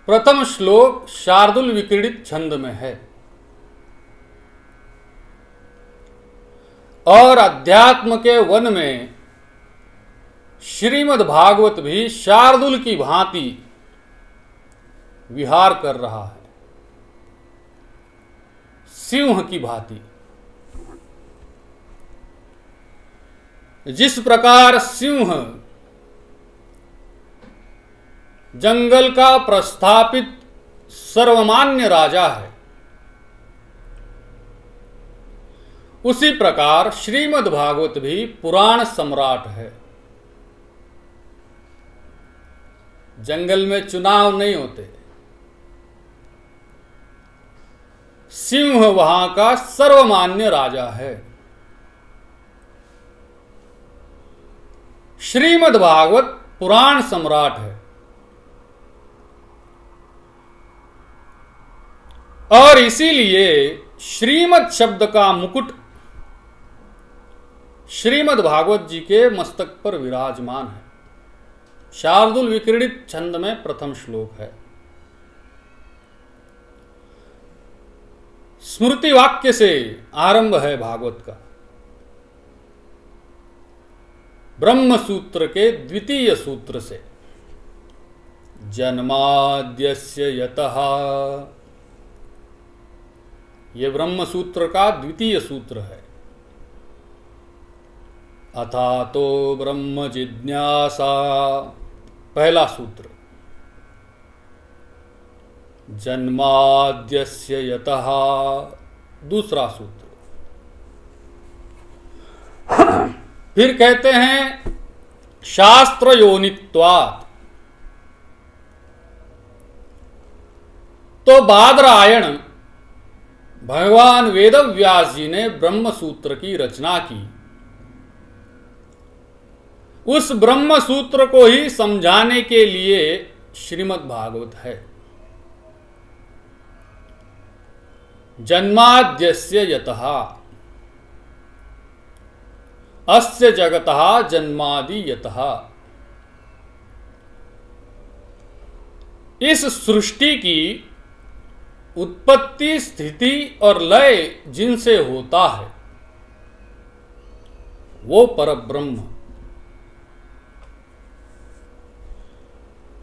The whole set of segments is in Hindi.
प्रथम श्लोक शार्दूल विक्रीडित छंद में है और अध्यात्म के वन में श्रीमद् भागवत भी शार्दूल की भांति विहार कर रहा है, सिंह की भांति। जिस प्रकार सिंह जंगल का प्रस्थापित सर्वमान्य राजा है, उसी प्रकार श्रीमद् भागवत भी पुराण सम्राट है। जंगल में चुनाव नहीं होते, सिंह वहां का सर्वमान्य राजा है। श्रीमद् भागवत पुराण सम्राट है और इसीलिए श्रीमद् शब्द का मुकुट श्रीमद् भागवत जी के मस्तक पर विराजमान है। शार्दूल विक्रीडित छंद में प्रथम श्लोक है। स्मृति वाक्य से आरंभ है भागवत का। ब्रह्म सूत्र के द्वितीय सूत्र से, जन्माद्यस्य यतः, ये ब्रह्म सूत्र का द्वितीय सूत्र है। अथातो ब्रह्म जिज्ञासा, पहला सूत्र। जन्माद्यस्य यतः, दूसरा सूत्र। फिर कहते हैं शास्त्र योनित्वात्, तो बादरायण भगवान वेदव्यास जी ने ब्रह्म सूत्र की रचना की। उस ब्रह्म सूत्र को ही समझाने के लिए श्रीमद् भागवत है। जन्माद्यस्य यतः, अस्य जगतः जन्मादि यतः। इस सृष्टि की उत्पत्ति, स्थिति और लय जिनसे होता है वो परब्रह्म,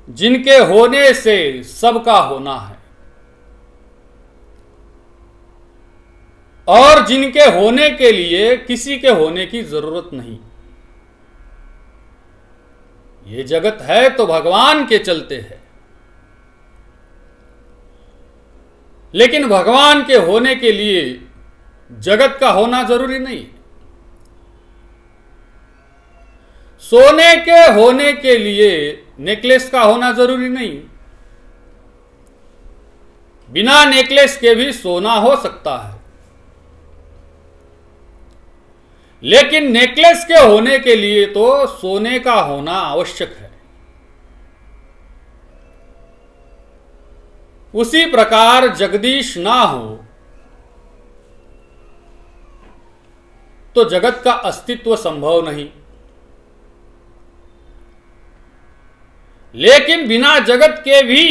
जिनके होने से सबका होना है और जिनके होने के लिए किसी के होने की जरूरत नहीं। ये जगत है तो भगवान के चलते है, लेकिन भगवान के होने के लिए जगत का होना जरूरी नहीं। सोने के होने के लिए नेकलेस का होना जरूरी नहीं। बिना नेकलेस के भी सोना हो सकता है, लेकिन नेकलेस के होने के लिए तो सोने का होना आवश्यक है। उसी प्रकार जगदीश ना हो तो जगत का अस्तित्व संभव नहीं, लेकिन बिना जगत के भी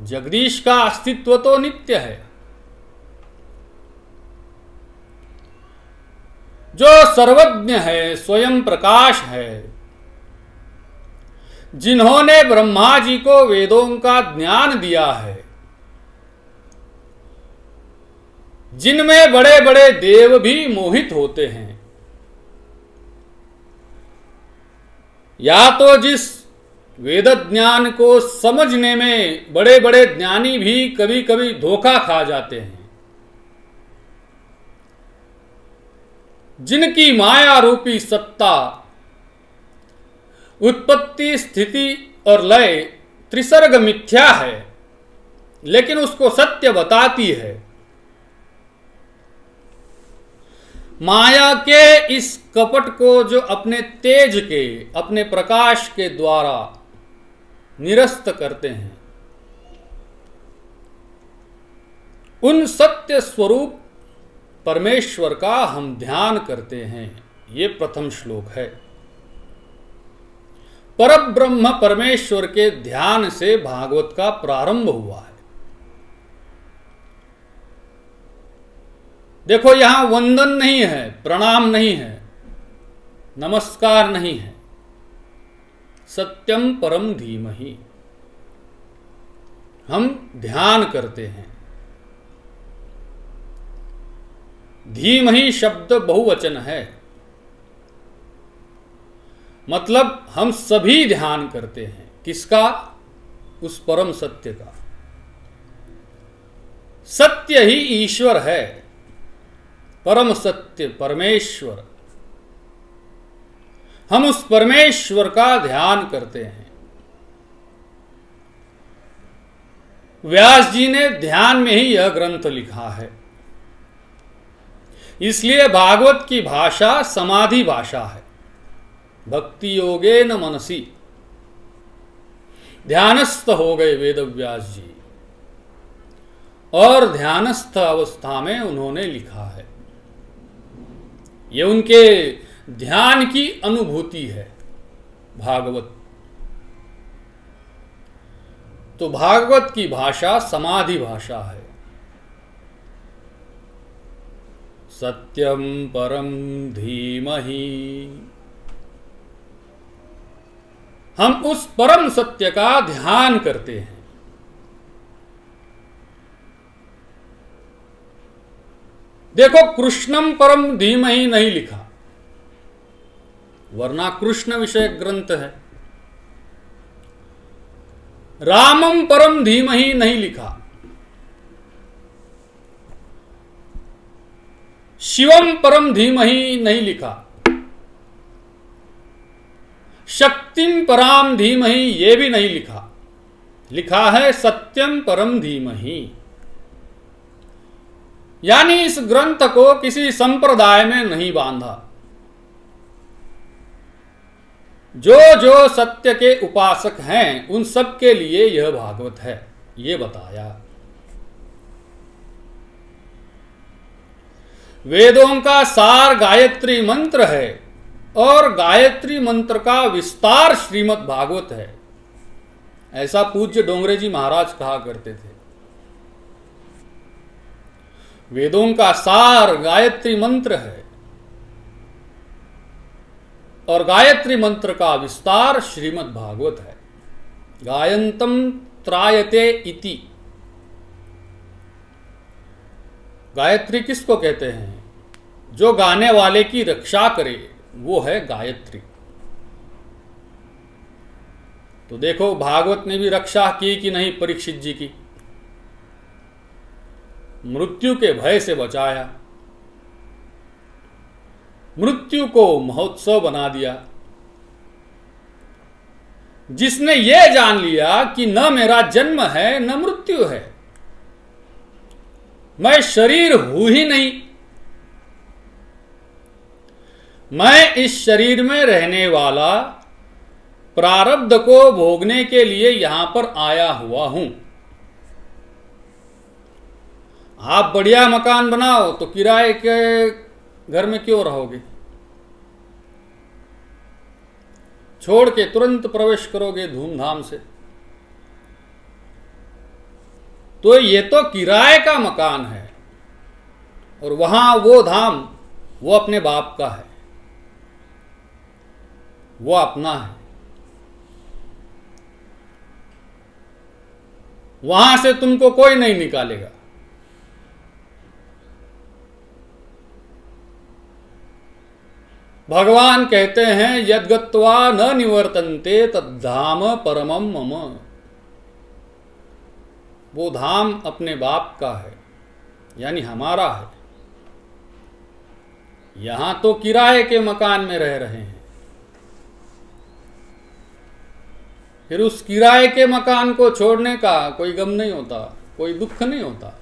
जगदीश का अस्तित्व तो नित्य है। जो सर्वज्ञ है, स्वयं प्रकाश है, जिन्होंने ब्रह्मा जी को वेदों का ज्ञान दिया है, जिनमें बड़े बड़े देव भी मोहित होते हैं, या तो जिस वेद ज्ञान को समझने में बड़े बड़े ज्ञानी भी कभी कभी धोखा खा जाते हैं, जिनकी माया रूपी सत्ता उत्पत्ति, स्थिति और लय त्रिसर्ग मिथ्या है, लेकिन उसको सत्य बताती है। माया के इस कपट को जो अपने तेज के, अपने प्रकाश के द्वारा निरस्त करते हैं, उन सत्य स्वरूप परमेश्वर का हम ध्यान करते हैं। ये प्रथम श्लोक है। परब्रह्म परमेश्वर के ध्यान से भागवत का प्रारंभ हुआ है। देखो, यहां वंदन नहीं है, प्रणाम नहीं है, नमस्कार नहीं है। सत्यम परम धीमहि, हम ध्यान करते हैं। धीमहि शब्द बहुवचन है, मतलब हम सभी ध्यान करते हैं। किसका? उस परम सत्य का। सत्य ही ईश्वर है, परम सत्य परमेश्वर। हम उस परमेश्वर का ध्यान करते हैं। व्यास जी ने ध्यान में ही यह ग्रंथ लिखा है। इसलिए भागवत की भाषा समाधि भाषा है। भक्ति योगे न मनसी, ध्यानस्थ हो गए वेद व्यास जी, और ध्यानस्थ अवस्था में उन्होंने लिखा है। ये उनके ध्यान की अनुभूति है भागवत। तो भागवत की भाषा समाधि भाषा है। सत्यम परम धीमहि, हम उस परम सत्य का ध्यान करते हैं। देखो, कृष्णम परम धीमहि नहीं लिखा, वरना कृष्ण विषय ग्रंथ है। रामम परम धीमहि नहीं लिखा, शिवम परम धीमहि नहीं लिखा, शक्तिम पराम धीमहि ये भी नहीं लिखा। लिखा है सत्यम परम धीमहि। यानी इस ग्रंथ को किसी संप्रदाय में नहीं बांधा। जो जो सत्य के उपासक हैं उन सब के लिए यह भागवत है, ये बताया। वेदों का सार गायत्री मंत्र है और गायत्री मंत्र का विस्तार श्रीमद् भागवत है, ऐसा पूज्य डोंगरे जी महाराज कहा करते थे। वेदों का सार गायत्री मंत्र है और गायत्री मंत्र का विस्तार श्रीमद् भागवत है। गायन्तम त्रायते इति। गायत्री किसको कहते हैं? जो गाने वाले की रक्षा करे, वो है गायत्री। तो देखो, भागवत ने भी रक्षा की कि नहीं परीक्षित जी की? मृत्यु के भय से बचाया, मृत्यु को महोत्सव बना दिया। जिसने ये जान लिया कि न मेरा जन्म है न मृत्यु है, मैं शरीर हूं ही नहीं, मैं इस शरीर में रहने वाला प्रारब्ध को भोगने के लिए यहां पर आया हुआ हूं। आप बढ़िया मकान बनाओ तो किराए के घर में क्यों रहोगे? छोड़ के तुरंत प्रवेश करोगे धूमधाम से। तो ये तो किराए का मकान है और वहां वो धाम, वो अपने बाप का है, वो अपना है। वहां से तुमको कोई नहीं निकालेगा। भगवान कहते हैं यद्गत्वा न निवर्तन्ते तद्धाम परमम मम। वो धाम अपने बाप का है, यानी हमारा है। यहां तो किराए के मकान में रह रहे हैं, फिर उस किराए के मकान को छोड़ने का कोई गम नहीं होता, कोई दुख नहीं होता।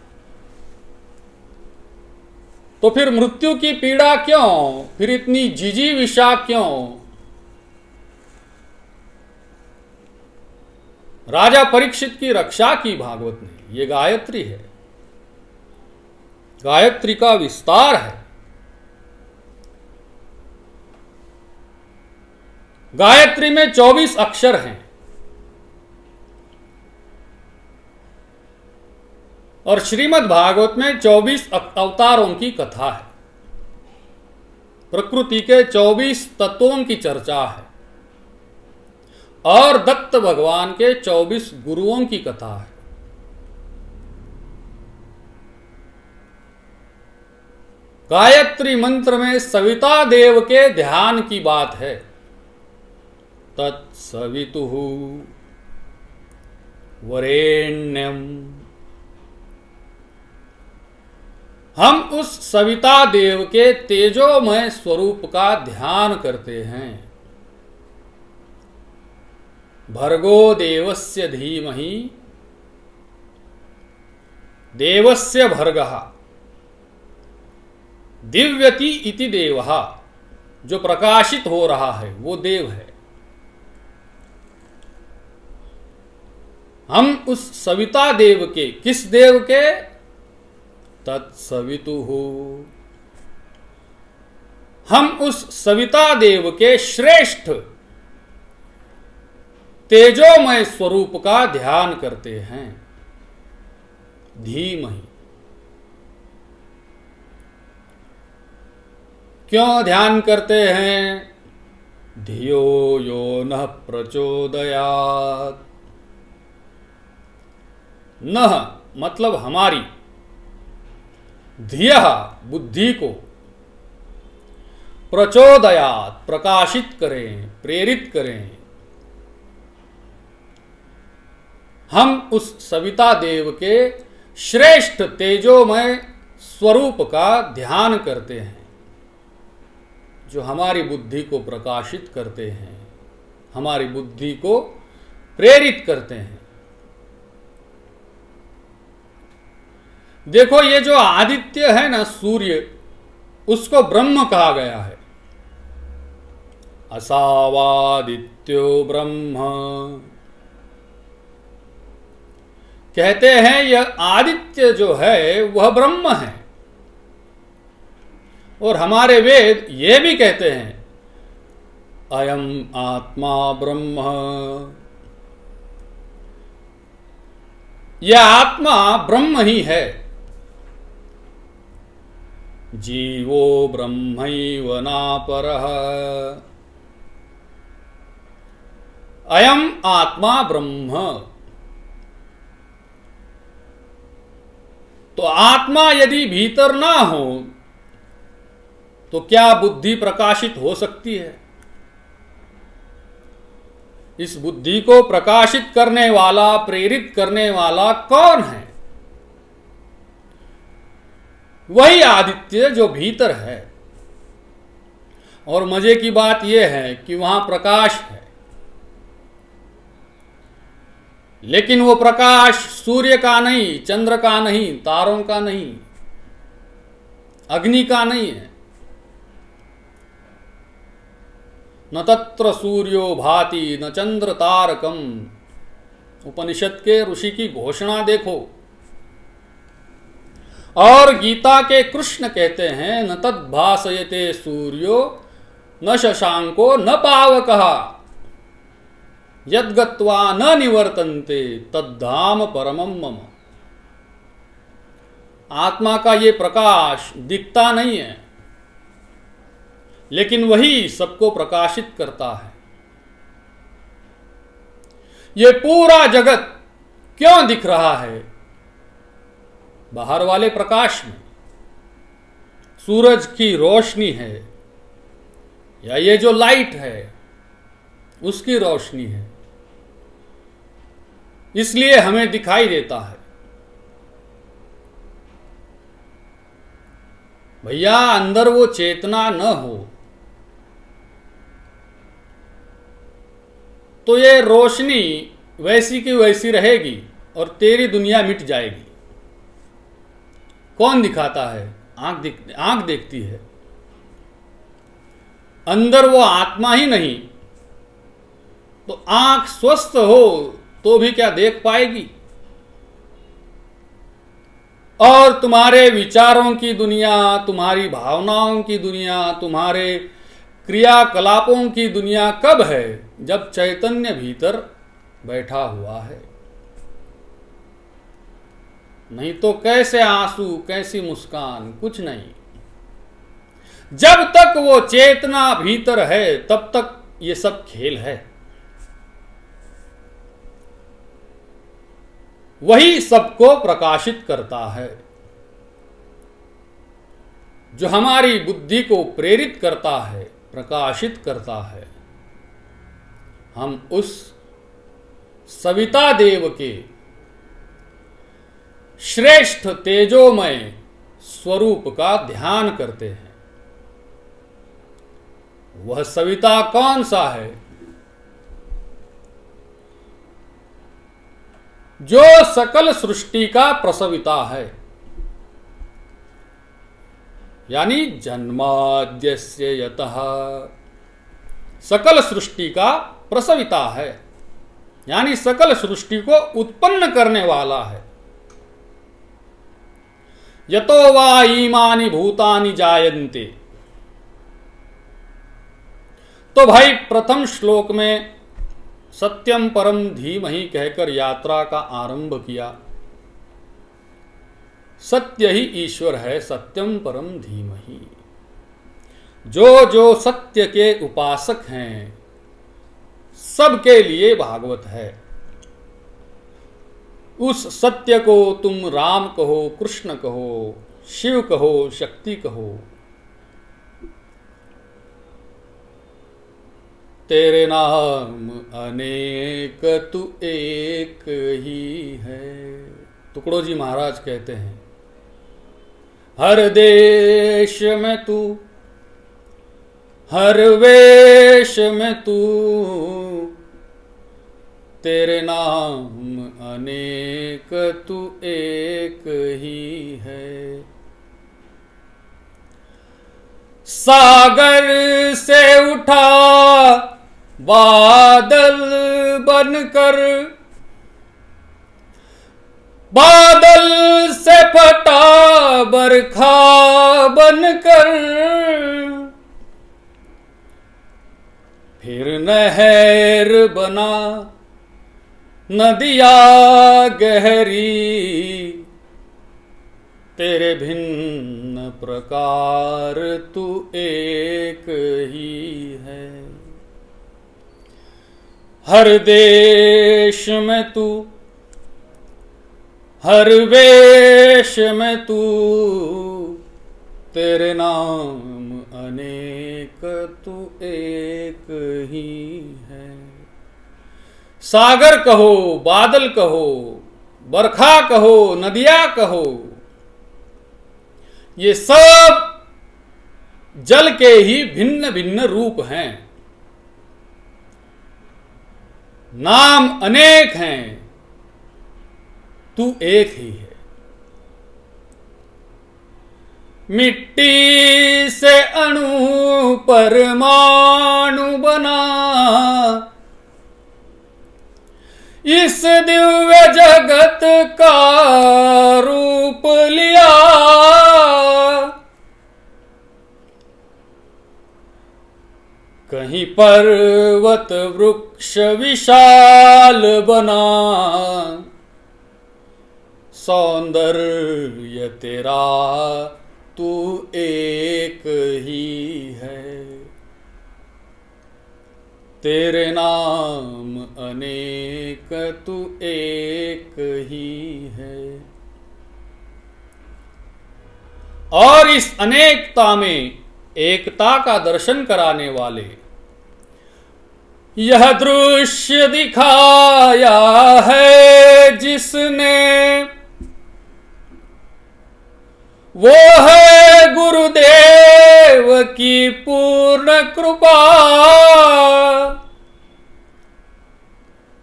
तो फिर मृत्यु की पीड़ा क्यों? फिर इतनी जिजी विषा क्यों? राजा परीक्षित की रक्षा की भागवत ने। ये गायत्री है, गायत्री का विस्तार है। गायत्री में 24 अक्षर हैं और श्रीमद् भागवत में 24 अवतारों की कथा है। प्रकृति के 24 तत्वों की चर्चा है और दत्त भगवान के 24 गुरुओं की कथा है। गायत्री मंत्र में सविता देव के ध्यान की बात है। तत्सवितुः वरेण्यम। हम उस सविता देव के तेजोमय स्वरूप का ध्यान करते हैं। भर्गो देवस्य धीमहि देवस्य भर्गः दिव्यति इति देवः। जो प्रकाशित हो रहा है वो देव है। हम उस सविता देव के, किस देव के? तत्सवितुः। हम उस सविता देव के श्रेष्ठ तेजोमय स्वरूप का ध्यान करते हैं। धीमहि। क्यों ध्यान करते हैं? धियो यो नः प्रचोदयात्। नः मतलब हमारी, धियः बुद्धि को, प्रचोदयात् प्रकाशित करें, प्रेरित करें। हम उस सविता देव के श्रेष्ठ तेजोमय स्वरूप का ध्यान करते हैं जो हमारी बुद्धि को प्रकाशित करते हैं, हमारी बुद्धि को प्रेरित करते हैं। देखो ये जो आदित्य है ना, सूर्य, उसको ब्रह्म कहा गया है। असावादित्यो ब्रह्म। कहते हैं यह आदित्य जो है वह ब्रह्म है। और हमारे वेद ये भी कहते हैं अयम आत्मा ब्रह्म। यह आत्मा ब्रह्म ही है। जीवो ब्रह्मैव नापरः। अयम आत्मा ब्रह्म। तो आत्मा यदि भीतर ना हो तो क्या बुद्धि प्रकाशित हो सकती है? इस बुद्धि को प्रकाशित करने वाला, प्रेरित करने वाला कौन है? वही आदित्य जो भीतर है। और मजे की बात यह है कि वहां प्रकाश है, लेकिन वो प्रकाश सूर्य का नहीं, चंद्र का नहीं, तारों का नहीं, अग्नि का नहीं है। न तत्र सूर्यो भाति न चंद्र तारकम। उपनिषद के ऋषि की घोषणा देखो। और गीता के कृष्ण कहते हैं न तद्भासयते सूर्यो न शशांको न पावकः यद्गत्वा न निवर्तन्ते तद्धाम परमं मम। आत्मा का ये प्रकाश दिखता नहीं है, लेकिन वही सबको प्रकाशित करता है। ये पूरा जगत क्यों दिख रहा है? बाहर वाले प्रकाश में, सूरज की रोशनी है या ये जो लाइट है उसकी रोशनी है, इसलिए हमें दिखाई देता है। भैया अंदर वो चेतना न हो तो ये रोशनी वैसी की वैसी रहेगी और तेरी दुनिया मिट जाएगी। कौन दिखाता है? आंख देखती है। अंदर वो आत्मा ही नहीं तो आंख स्वस्थ हो तो भी क्या देख पाएगी? और तुम्हारे विचारों की दुनिया, तुम्हारी भावनाओं की दुनिया, तुम्हारे क्रियाकलापों की दुनिया कब है? जब चैतन्य भीतर बैठा हुआ है। नहीं तो कैसे आंसू, कैसी मुस्कान, कुछ नहीं। जब तक वो चेतना भीतर है तब तक ये सब खेल है। वही सबको प्रकाशित करता है। जो हमारी बुद्धि को प्रेरित करता है, प्रकाशित करता है। हम उस सविता देव के श्रेष्ठ तेजोमय स्वरूप का ध्यान करते हैं। वह सविता कौन सा है? जो सकल सृष्टि का प्रसविता है, यानी जन्माद्यस्य यतः, सकल सृष्टि का प्रसविता है, यानी सकल सृष्टि को उत्पन्न करने वाला है। यतो वा ईमानि भूतानि जायन्ते। तो भाई प्रथम श्लोक में सत्यम परम धीमहि कहकर यात्रा का आरंभ किया। सत्य ही ईश्वर है, सत्यम परम धीमहि। जो जो सत्य के उपासक हैं सबके लिए भागवत है। उस सत्य को तुम राम कहो, कृष्ण कहो, शिव कहो, शक्ति कहो। तेरे नाम अनेक तू एक ही है। टुकड़ो जी महाराज कहते हैं, हर देश में तू, हर वेश में तू, तेरे नाम अनेक तू एक ही है। सागर से उठा बादल बनकर, बादल से फटा बरखा बनकर, फिर नहर बना नदिया गहरी, तेरे भिन्न प्रकार तू एक ही है। हर देश में तू, हर वेश में तू, तेरे नाम अनेक तू एक ही है। सागर कहो, बादल कहो, बरखा कहो, नदियां कहो, ये सब जल के ही भिन्न भिन्न रूप हैं। नाम अनेक हैं, तू एक ही है। मिट्टी से अणु परमाणु बना, इस दिव्य जगत का रूप लिया। कहीं पर्वत वृक्ष विशाल बना, सौंदर्य तेरा तू एक ही है। तेरे नाम अनेक तू एक ही है। और इस अनेकता में एकता का दर्शन कराने वाले यह दृश्य दिखाया है जिसने, वो है गुरुदेव की पूर्ण कृपा।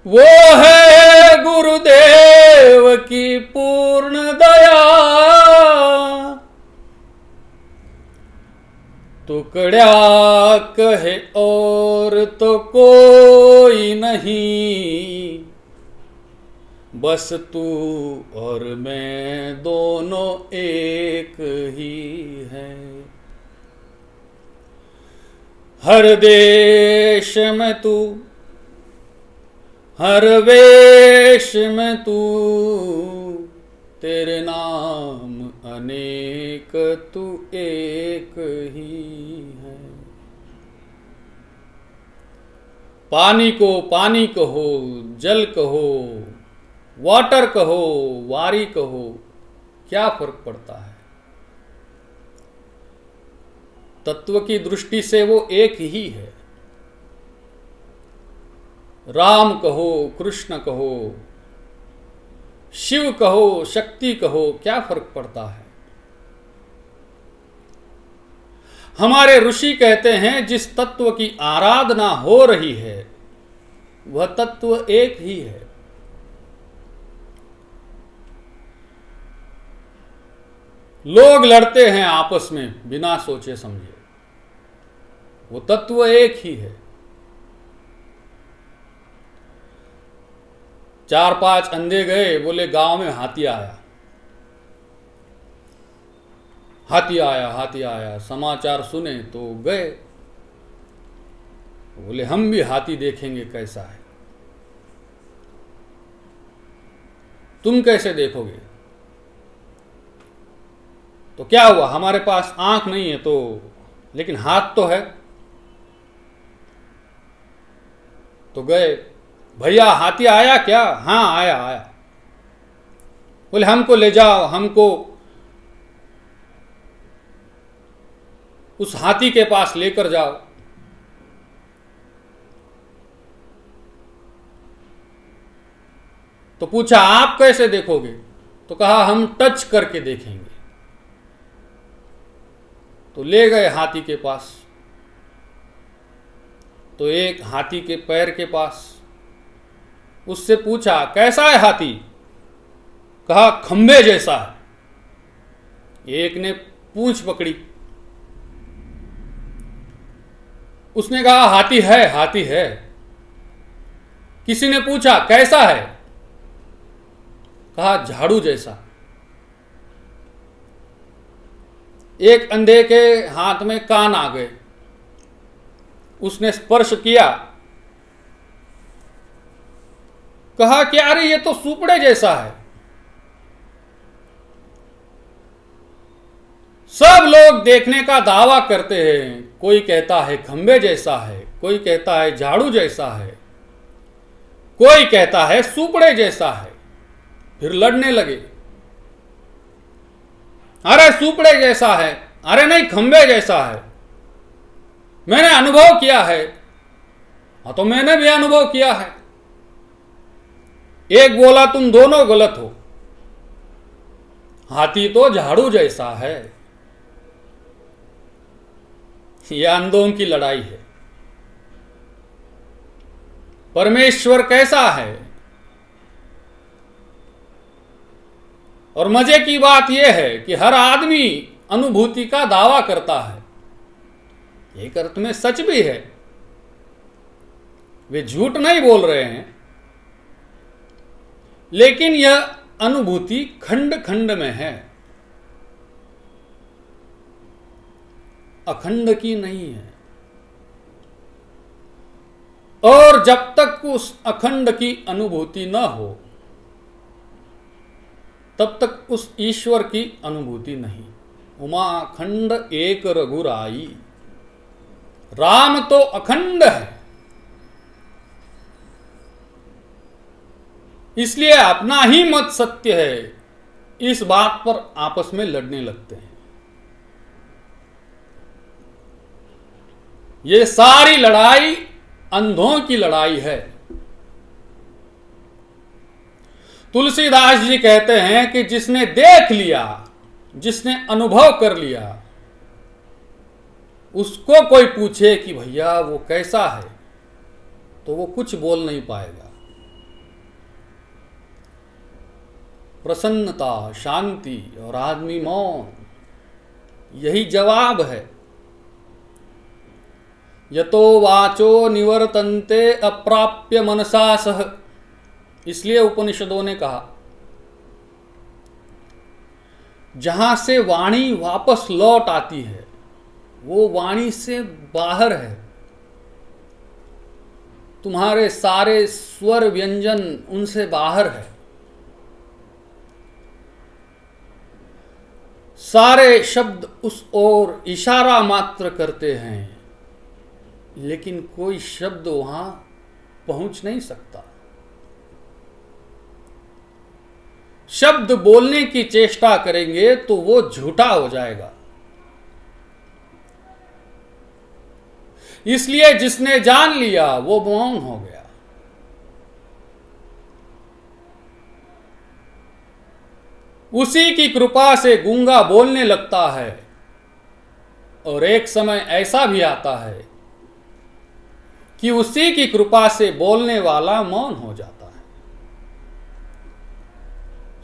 वो है गुरुदेव की पूर्ण दया। टुकड़ा कहे और तो कोई नहीं, बस तू और मैं दोनों एक ही है। हर देश में तू, हर वेश में तू, तेरे नाम अनेक तू एक ही है। पानी को पानी कहो, जल कहो, वाटर कहो, वारी कहो, क्या फर्क पड़ता है? तत्व की दृष्टि से वो एक ही है। राम कहो, कृष्ण कहो, शिव कहो, शक्ति कहो, क्या फर्क पड़ता है? हमारे ऋषि कहते हैं जिस तत्व की आराधना हो रही है वह तत्व एक ही है। लोग लड़ते हैं आपस में बिना सोचे समझे, वो तत्व एक ही है। 4-5 अंधे गए, बोले गांव में हाथी आया, हाथी आया, हाथी आया। समाचार सुने तो गए, बोले हम भी हाथी देखेंगे कैसा है। तुम कैसे देखोगे? तो क्या हुआ, हमारे पास आंख नहीं है तो, लेकिन हाथ तो है। तो गए, भैया हाथी आया क्या? हाँ आया आया। बोले हमको ले जाओ, हमको उस हाथी के पास लेकर जाओ। तो पूछा आप कैसे देखोगे? तो कहा हम टच करके देखेंगे। तो ले गए हाथी के पास। तो एक हाथी के पैर के पास, उससे पूछा कैसा है हाथी? कहा खंबे जैसा है। एक ने पूंछ पकड़ी, उसने कहा हाथी है, हाथी है। किसी ने पूछा कैसा है? कहा झाड़ू जैसा। एक अंधे के हाथ में कान आ गए, उसने स्पर्श किया, कहा कि अरे ये तो सुपड़े जैसा है। सब लोग देखने का दावा करते हैं, कोई कहता है खंबे जैसा है, कोई कहता है झाड़ू जैसा है, कोई कहता है सुपड़े जैसा है। फिर लड़ने लगे, अरे सुपड़े जैसा है, अरे नहीं खंबे जैसा है, मैंने अनुभव किया है। हाँ तो मैंने भी अनुभव किया है। एक बोला तुम दोनों गलत हो, हाथी तो झाड़ू जैसा है। यह अंधों की लड़ाई है। परमेश्वर कैसा है? और मजे की बात यह है कि हर आदमी अनुभूति का दावा करता है। एक अर्थ में सच भी है, वे झूठ नहीं बोल रहे हैं, लेकिन यह अनुभूति खंड खंड में है, अखंड की नहीं है। और जब तक उस अखंड की अनुभूति न हो तब तक उस ईश्वर की अनुभूति नहीं। उमा अखंड एक रघुराई, राम तो अखंड है। इसलिए अपना ही मत सत्य है, इस बात पर आपस में लड़ने लगते हैं। ये सारी लड़ाई अंधों की लड़ाई है। तुलसीदास जी कहते हैं कि जिसने देख लिया, जिसने अनुभव कर लिया, उसको कोई पूछे कि भैया वो कैसा है, तो वो कुछ बोल नहीं पाएगा। प्रसन्नता, शांति और आदमी मौन, यही जवाब है। यतो वाचो निवर्तन्ते अप्राप्य मनसा सह, इसलिए उपनिषदों ने कहा जहां से वाणी वापस लौट आती है वो वाणी से बाहर है, तुम्हारे सारे स्वर व्यंजन उनसे बाहर है। सारे शब्द उस ओर इशारा मात्र करते हैं, लेकिन कोई शब्द वहां पहुंच नहीं सकता। शब्द बोलने की चेष्टा करेंगे तो वो झूठा हो जाएगा। इसलिए जिसने जान लिया वो मौन हो गया। उसी की कृपा से गूंगा बोलने लगता है, और एक समय ऐसा भी आता है कि उसी की कृपा से बोलने वाला मौन हो जाता है।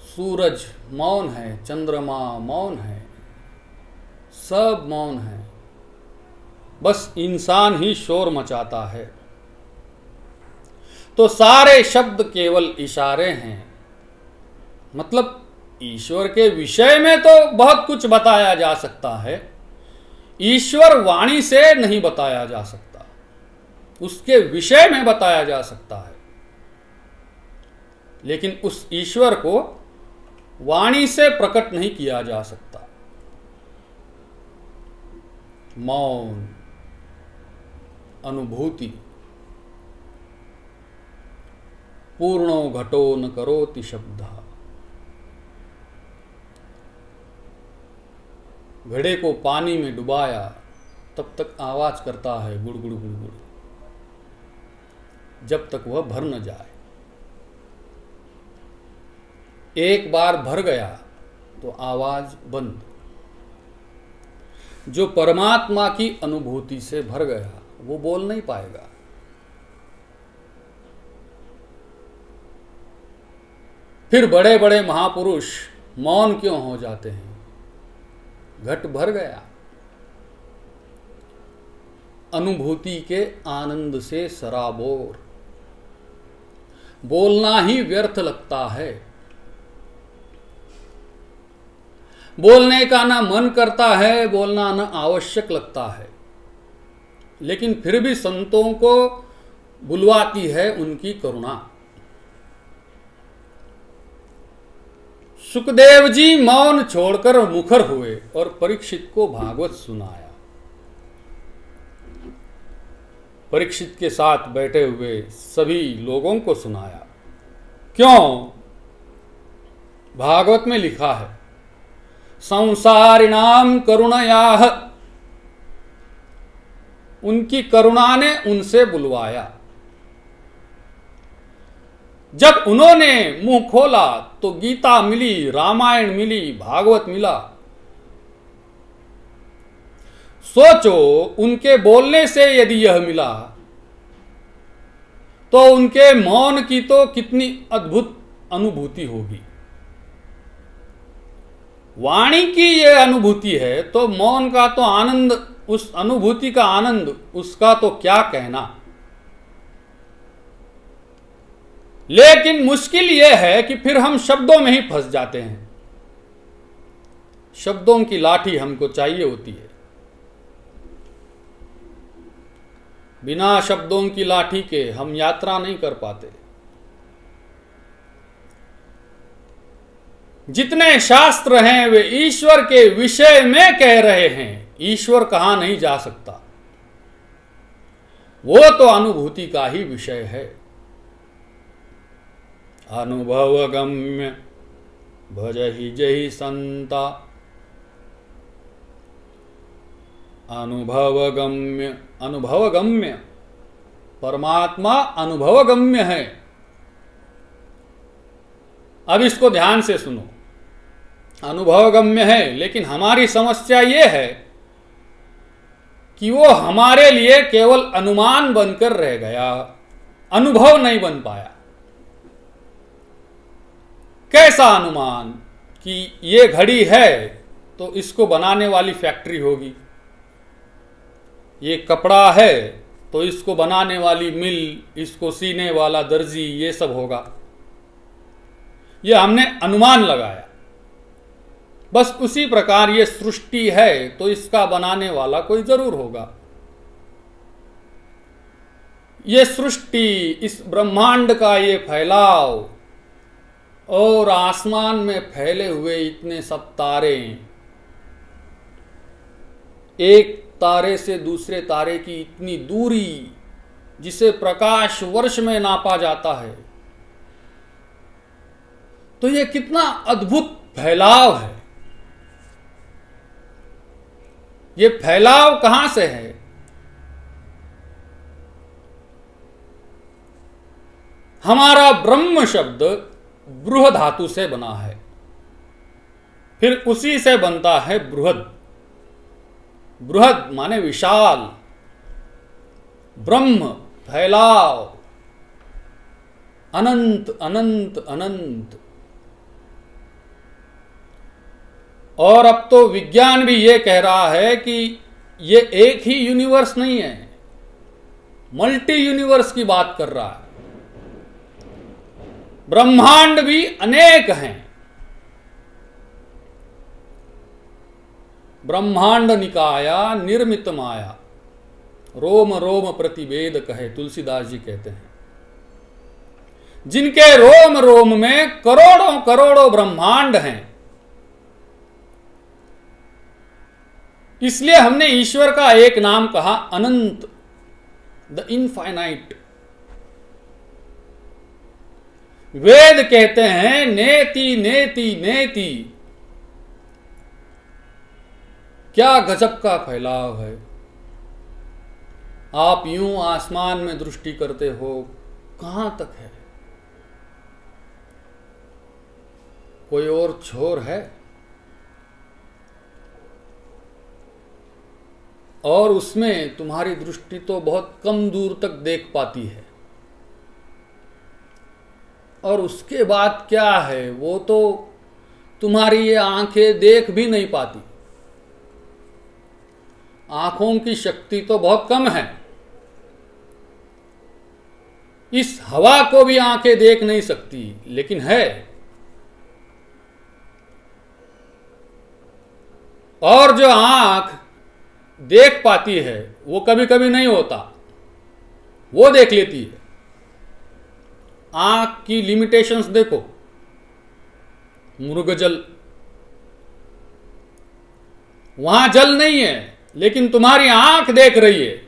सूरज मौन है, चंद्रमा मौन है, सब मौन है, बस इंसान ही शोर मचाता है। तो सारे शब्द केवल इशारे हैं। मतलब ईश्वर के विषय में तो बहुत कुछ बताया जा सकता है, ईश्वर वाणी से नहीं बताया जा सकता, उसके विषय में बताया जा सकता है, लेकिन उस ईश्वर को वाणी से प्रकट नहीं किया जा सकता। मौन, अनुभूति। पूर्णो घटो न करोति शब्दः। घड़े को पानी में डुबाया तब तक आवाज करता है गुड़गुड़ गुड़गुड़, जब तक वह भर न जाए। एक बार भर गया तो आवाज बंद। जो परमात्मा की अनुभूति से भर गया वो बोल नहीं पाएगा। फिर बड़े बड़े महापुरुष मौन क्यों हो जाते हैं? घट भर गया। अनुभूति के आनंद से सराबोर। बोलना ही व्यर्थ लगता है। बोलने का ना मन करता है, बोलना न आवश्यक लगता है, लेकिन फिर भी संतों को बुलवाती है उनकी करुणा। सुखदेव जी मौन छोड़कर मुखर हुए और परीक्षित को भागवत सुनाया। परीक्षित के साथ बैठे हुए सभी लोगों को सुनाया। क्यों? भागवत में लिखा है, संसारिणाम करुणयाः। उनकी करुणा ने उनसे बुलवाया। जब उन्होंने मुंह खोला तो गीता मिली, रामायण मिली, भागवत मिला। सोचो, उनके बोलने से यदि यह मिला तो उनके मौन की तो कितनी अद्भुत अनुभूति होगी। वाणी की यह अनुभूति है तो मौन का तो आनंद, उस अनुभूति का आनंद, उसका तो क्या कहना। लेकिन मुश्किल यह है कि फिर हम शब्दों में ही फंस जाते हैं। शब्दों की लाठी हमको चाहिए होती है। बिना शब्दों की लाठी के हम यात्रा नहीं कर पाते। जितने शास्त्र हैं वे ईश्वर के विषय में कह रहे हैं। ईश्वर कहां नहीं जा सकता, वो तो अनुभूति का ही विषय है। अनुभवगम्य भजहि जहि संता। अनुभवगम्य, अनुभवगम्य, परमात्मा अनुभवगम्य है। अब इसको ध्यान से सुनो। अनुभवगम्य है, लेकिन हमारी समस्या ये है कि वो हमारे लिए केवल अनुमान बनकर रह गया, अनुभव नहीं बन पाया। कैसा अनुमान? कि ये घड़ी है तो इसको बनाने वाली फैक्ट्री होगी, ये कपड़ा है तो इसको बनाने वाली मिल, इसको सीने वाला दर्जी, ये सब होगा। ये हमने अनुमान लगाया। बस उसी प्रकार ये सृष्टि है तो इसका बनाने वाला कोई जरूर होगा। ये सृष्टि, इस ब्रह्मांड का ये फैलाव और आसमान में फैले हुए इतने सब तारे, एक तारे से दूसरे तारे की इतनी दूरी जिसे प्रकाश वर्ष में नापा जाता है, तो ये कितना अद्भुत फैलाव है। ये फैलाव कहां से है? हमारा ब्रह्म शब्द बृह धातु से बना है, फिर उसी से बनता है बृहद। बृहद माने विशाल, ब्रह्म फैलाव, अनंत अनंत अनंत। और अब तो विज्ञान भी ये कह रहा है कि ये एक ही यूनिवर्स नहीं है, मल्टी यूनिवर्स की बात कर रहा है। ब्रह्मांड भी अनेक हैं। ब्रह्मांड निकाया निर्मित माया, रोम रोम प्रतिवेद कहे, तुलसीदास जी कहते हैं। जिनके रोम रोम में करोड़ों करोड़ों ब्रह्मांड हैं। इसलिए हमने ईश्वर का एक नाम कहा अनंत, द इनफाइनाइट। वेद कहते हैं नेति नेति नेति। क्या गजब का फैलाव है। आप यूं आसमान में दृष्टि करते हो, कहां तक है? कोई और छोर है? और उसमें तुम्हारी दृष्टि तो बहुत कम दूर तक देख पाती है, और उसके बाद क्या है वो तो तुम्हारी ये आंखें देख भी नहीं पाती। आंखों की शक्ति तो बहुत कम है। इस हवा को भी आंखें देख नहीं सकती, लेकिन है। और जो आंख देख पाती है वो कभी कभी नहीं होता, वो देख लेती है। आंख की लिमिटेशंस देखो। मृगजल, वहां जल नहीं है, लेकिन तुम्हारी आंख देख रही है।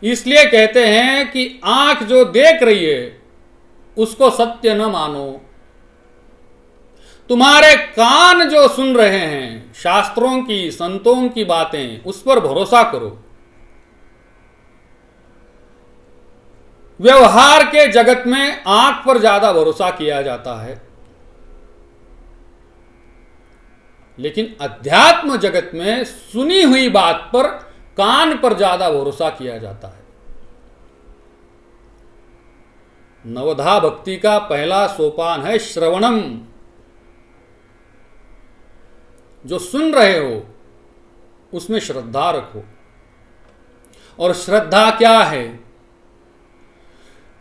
इसलिए कहते हैं कि आंख जो देख रही है उसको सत्य न मानो। तुम्हारे कान जो सुन रहे हैं शास्त्रों की, संतों की बातें, उस पर भरोसा करो। व्यवहार के जगत में आंख पर ज्यादा भरोसा किया जाता है, लेकिन अध्यात्म जगत में सुनी हुई बात पर, कान पर ज्यादा भरोसा किया जाता है। नवधा भक्ति का पहला सोपान है श्रवणम। जो सुन रहे हो उसमें श्रद्धा रखो। और श्रद्धा क्या है?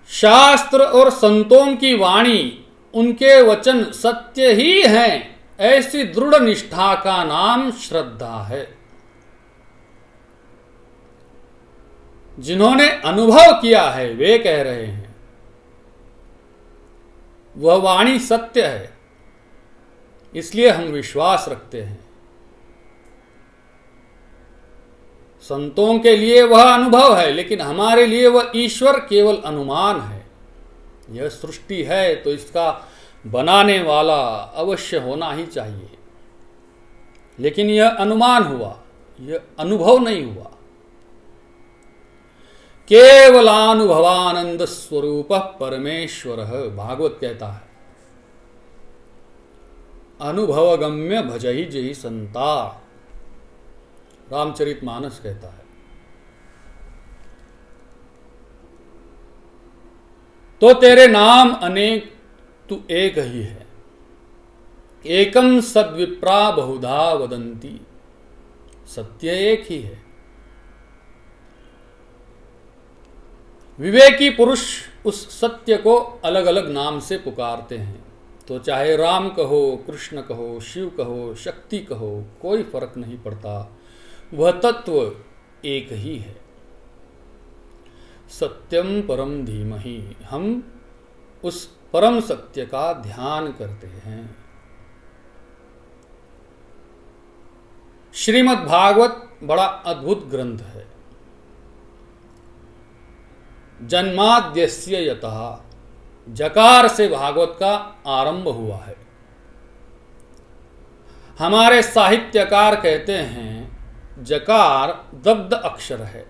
शास्त्र और संतों की वाणी, उनके वचन सत्य ही हैं, ऐसी दृढ़ निष्ठा का नाम श्रद्धा है। जिन्होंने अनुभव किया है वे कह रहे हैं वह वाणी सत्य है, इसलिए हम विश्वास रखते हैं। संतों के लिए वह अनुभव है, लेकिन हमारे लिए वह ईश्वर केवल अनुमान है। यह सृष्टि है तो इसका बनाने वाला अवश्य होना ही चाहिए, लेकिन यह अनुमान हुआ, यह अनुभव नहीं हुआ। केवलानुभवानंद स्वरूप परमेश्वर, भागवत कहता है। अनुभवगम्य भजहि जहि संता, रामचरितमानस कहता है। तो तेरे नाम अनेक, तू एक ही है। एकम सद्विप्रा बहुधा वदंती, सत्य एक ही है। विवेकी पुरुष उस सत्य को अलग अलग नाम से पुकारते हैं। तो चाहे राम कहो, कृष्ण कहो, शिव कहो, शक्ति कहो, कोई फर्क नहीं पड़ता, वह तत्व एक ही है। सत्यम परम धीमहि, हम उस परम सत्य का ध्यान करते हैं। श्रीमद् भागवत बड़ा अद्भुत ग्रंथ है। जन्माद्यस्य यतः, जकार से भागवत का आरंभ हुआ है। हमारे साहित्यकार कहते हैं जकार दग्ध अक्षर है,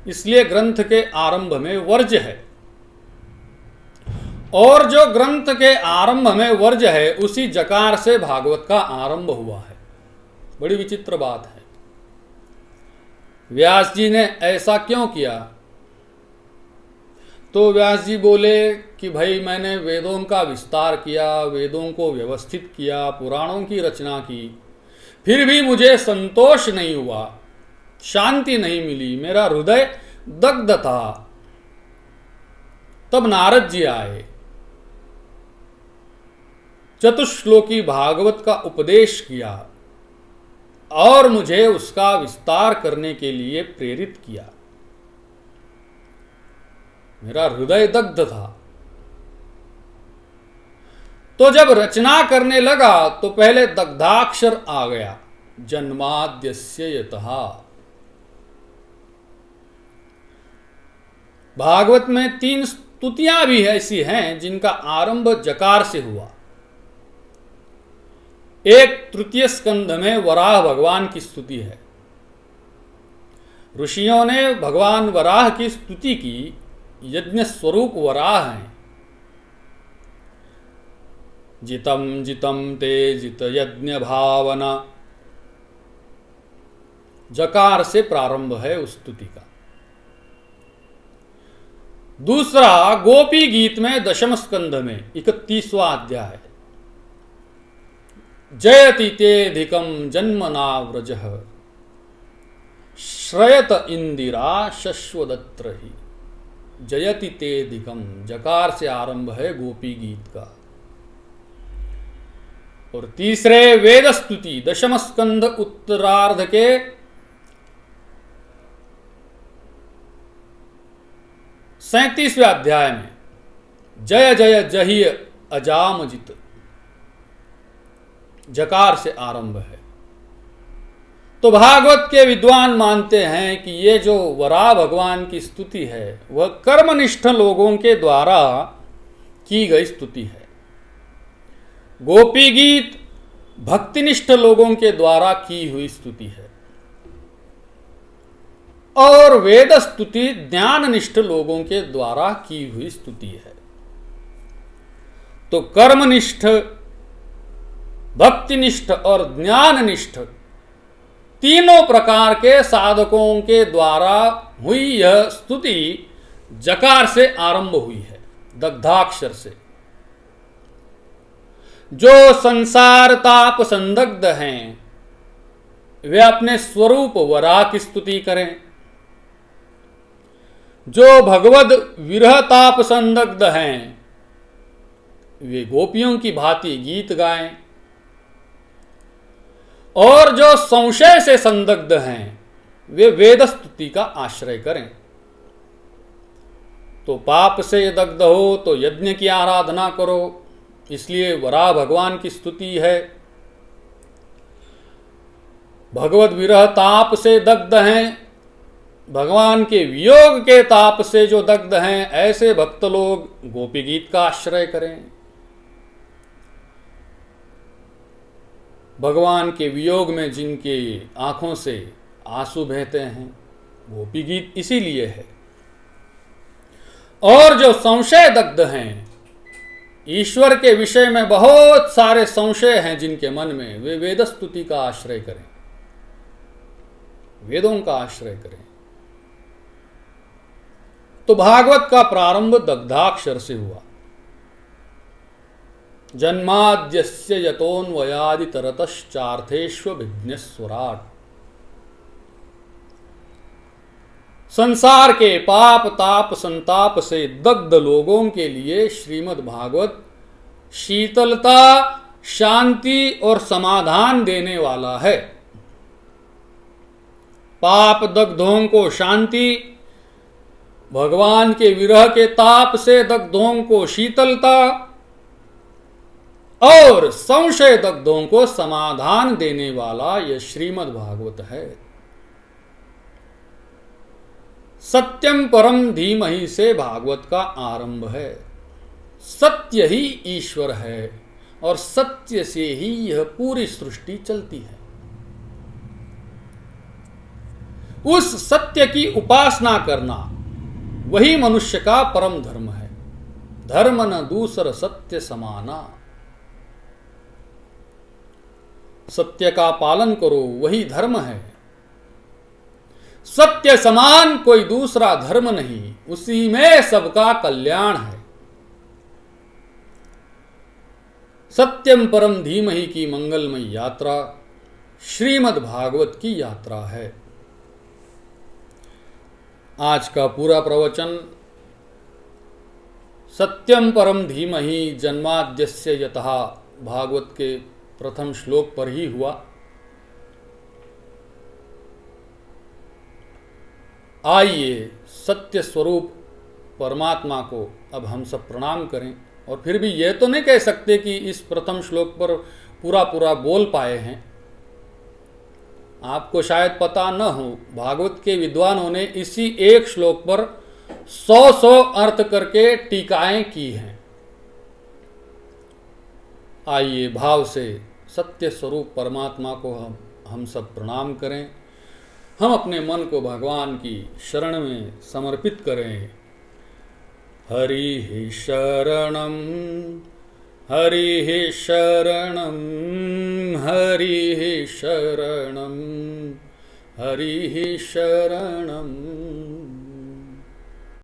इसलिए ग्रंथ के आरंभ में वर्ज है, और जो ग्रंथ के आरंभ में वर्ज है उसी जकार से भागवत का आरंभ हुआ है। बड़ी विचित्र बात है। व्यास जी ने ऐसा क्यों किया? तो व्यास जी बोले कि भाई मैंने वेदों का विस्तार किया, वेदों को व्यवस्थित किया, पुराणों की रचना की, फिर भी मुझे संतोष नहीं हुआ, शांति नहीं मिली, मेरा हृदय दग्ध था। तब नारद जी आए, चतुश्लोकी भागवत का उपदेश किया और मुझे उसका विस्तार करने के लिए प्रेरित किया। मेरा हृदय दग्ध था। तो जब रचना करने लगा तो पहले दग्धाक्षर आ गया, जन्माद्यस्य यतः। भागवत में 3 स्तुतियां भी ऐसी हैं जिनका आरंभ जकार से हुआ। एक तृतीय स्कंध में वराह भगवान की स्तुति है। ऋषियों ने भगवान वराह की स्तुति की। यज्ञ स्वरूप वराह हैं। जितम जितम ते जित यज्ञ भावना, जकार से प्रारंभ है उस स्तुति का। दूसरा गोपी गीत में दशम स्कंध में 31वां अध्याय, जयति तेधिकम जन्मना व्रजः श्रयत इंदिरा शश्वदत्र ही। जयति तेधिकम, जकार से आरंभ है गोपी गीत का। और तीसरे वेद स्तुति दशम स्कंध उत्तरार्ध के 37वें अध्याय में, जय जय जहि अजामजित, जकार से आरंभ है। तो भागवत के विद्वान मानते हैं कि ये जो वराह भगवान की स्तुति है वह कर्मनिष्ठ लोगों के द्वारा की गई स्तुति है। गोपी गीत भक्तिनिष्ठ लोगों के द्वारा की हुई स्तुति है, और वेद स्तुति ज्ञाननिष्ठ लोगों के द्वारा की हुई स्तुति है। तो कर्मनिष्ठ, भक्तिनिष्ठ और ज्ञाननिष्ठ तीनों प्रकार के साधकों के द्वारा हुई यह स्तुति जकार से आरंभ हुई है, दग्धाक्षर से। जो संसार ताप संदग्ध हैं वे अपने स्वरूप वराह की स्तुति करें। जो भगवद विरह ताप संदग्ध हैं वे गोपियों की भांति गीत गाएं, और जो संशय से संदग्ध हैं वे वेद स्तुति का आश्रय करें। तो पाप से दग्ध हो तो यज्ञ की आराधना करो, इसलिए वराह भगवान की स्तुति है। भगवद विरह ताप से दग्ध हैं, भगवान के वियोग के ताप से जो दग्ध हैं, ऐसे भक्त लोग गोपी गीत का आश्रय करें। भगवान के वियोग में जिनके आंखों से आंसू बहते हैं, गोपी गीत इसीलिए है। और जो संशय दग्ध हैं, ईश्वर के विषय में बहुत सारे संशय हैं जिनके मन में, वे वेद स्तुति का आश्रय करें, वेदों का आश्रय करें। तो भागवत का प्रारंभ दग्धाक्षर से हुआ। जन्माद्यस्य यतोऽन्वयादितरतश्चार्थेष्वभिज्ञस्वराट्। संसार के पाप ताप संताप से दग्ध लोगों के लिए श्रीमद् भागवत शीतलता, शांति और समाधान देने वाला है। पाप दग्धों को शांति, भगवान के विरह के ताप से दग्धों को शीतलता और संशय दग्धों को समाधान देने वाला यह श्रीमद् भागवत है। सत्यम परम धीमहि से भागवत का आरंभ है। सत्य ही ईश्वर है और सत्य से ही यह पूरी सृष्टि चलती है। उस सत्य की उपासना करना वही मनुष्य का परम धर्म है। धर्म न दूसर सत्य समाना। सत्य का पालन करो, वही धर्म है। सत्य समान कोई दूसरा धर्म नहीं, उसी में सबका कल्याण है। सत्यम परम धीमहि की मंगलमय यात्रा श्रीमद् भागवत की यात्रा है। आज का पूरा प्रवचन सत्यम परम धीमहि जन्माद्यस्य यतः भागवत के प्रथम श्लोक पर ही हुआ। आइए सत्य स्वरूप परमात्मा को अब हम सब प्रणाम करें। और फिर भी यह तो नहीं कह सकते कि इस प्रथम श्लोक पर पूरा पूरा बोल पाए हैं। आपको शायद पता न हो, भागवत के विद्वानों ने इसी एक श्लोक पर 100 अर्थ करके टीकाएं की हैं। आइए भाव से सत्य स्वरूप परमात्मा को हम सब प्रणाम करें। हम अपने मन को भगवान की शरण में समर्पित करें। हरि शरणम हरि शरणम हरि शरणम हरि शरणम।